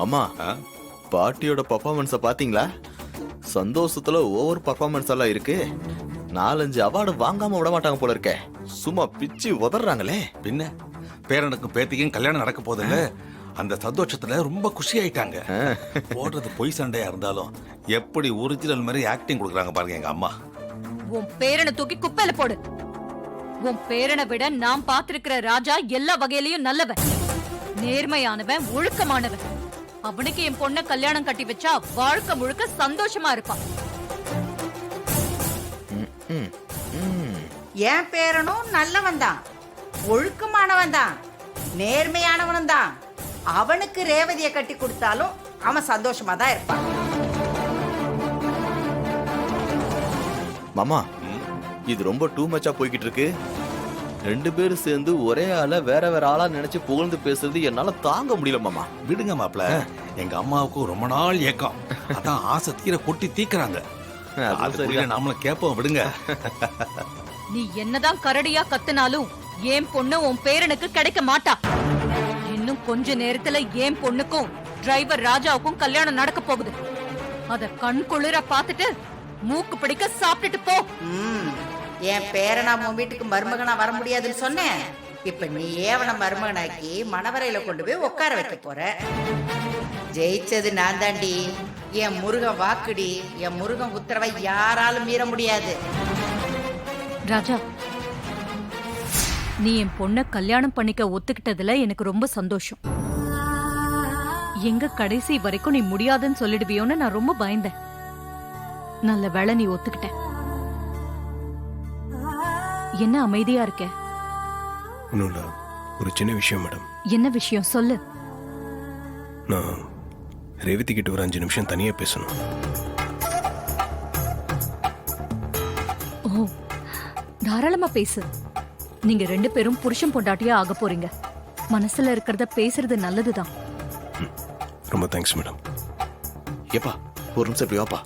அம்மா பாட்டியோட பர்ஃபார்மன்ஸ பாத்தீங்களா? சந்தோஷத்துல ஓவர் பர்ஃபார்மன்ஸ் எல்லாம் இருக்கு. 4-5 அவார்டு வாங்காம விட மாட்டாங்க போல இருக்கே. சும்மா பிச்சு உதறாங்களே. பின்ன பேரனுக்கும் பேத்திக்கும் கல்யாணம் நடக்க போதில்ல, அந்த சந்தோஷத்துல ரொம்ப குஷி ஆயிட்டாங்க. போடுறது பொய் சண்டையா இருந்தாலும் எப்படி ஒரிஜினல் மாதிரி ஆக்டிங் கொடுக்குறாங்க பாருங்க எங்க அம்மா. உன் பேரனை தூக்கி குப்பையில போடு. உன் பேரனை விட நான் பாத்திருக்கிற ராஜா எல்லா வகையிலயும் நல்லவன், நேர்மையானவன், ஒழுக்கமானவன். அவனுக்கு என் பொண்ண கல்யாணம் கட்டி வச்சா வாழ்க்கை முழுக்க சந்தோஷமா இருப்பான். என் பேரனும் நல்லவன் தான், ஒழுக்கமானவன் தான், நேர்மையானவனும் தான். அவனுக்கு ரேவதியை கட்டி கொடுத்தாலும் அவன் சந்தோஷமா தான் இருப்பான். மாமா, இது ரொம்ப டூ மச்சா போய்கிட்டு இருக்கு. 2 பேரும் சேர்ந்து ஒரே ஆள வேற வேற ஆளா நினைச்சு புகழ்ந்து பேசுறது என்னால தாங்க முடியல மாமா. விடுங்க மாப்ள, எங்க அம்மாவுக்கு ரொம்ப நாள் ஏக்கம். அதான் ஆசை தீர கொட்டி தீக்குறாங்க. அது நாமளும் கேட்போம், விடுங்க. நீ என்னதான் கரடியா கத்துனாலும் என் பொண்ணு உன் பேரனுக்கு கிடைக்க மாட்டா. இன்னும் கொஞ்ச நேரத்துல என் பொண்ணுக்கும் டிரைவர் ராஜாவுக்கும் கல்யாணம் நடக்க போகுது. அத கண் குளிர பாத்துட்டு மூக்கு பிடிக்க சாப்பிட்டுட்டு போ. என் பேரனா உன் வீட்டுக்கு மருமகனா வர முடியாதுன்னு சொன்னேன். இப்ப நீ ஏவன மருமகனாக்கி மணவரையில கொண்டு போய் உட்கார வைக்க போற. ஜெயிச்சது நான் தாண்டி. என் முருகன் வாக்குடி. என் முருகன் உத்தரவை யாராலும் மீற முடியாது. ராஜா, நீ என் பொண்ண கல்யாணம் பண்ணிக்க ஒத்துக்கிட்டதுல எனக்கு ரொம்ப சந்தோஷம். எங்க கடைசி வரைக்கும் நீ முடியாதுன்னு சொல்லிடுவியோன்னு நான் ரொம்ப பயந்தேன். நல்ல வேளை நீ ஒத்துக்கிட்ட. என்ன அமைதியா இருக்க? ஒரு சின்ன விஷயம் மேடம். என்ன விஷயம் சொல்லு. நான் ரேவதி கிட்ட ஒரு 5 நிமிஷம் தனியா பேசணும். ஓ, தாராளமா பேசு. நீங்க 2 பேரும் புருஷன் பொண்டாட்டியா ஆக போறீங்க. மனசுல இருக்கிறத பேசுறது நல்லதுதான். ரொம்ப தேங்க்ஸ் மேடம். ஏப்பா, ஒரு நிமிஷம் இப்படி வாப்பா.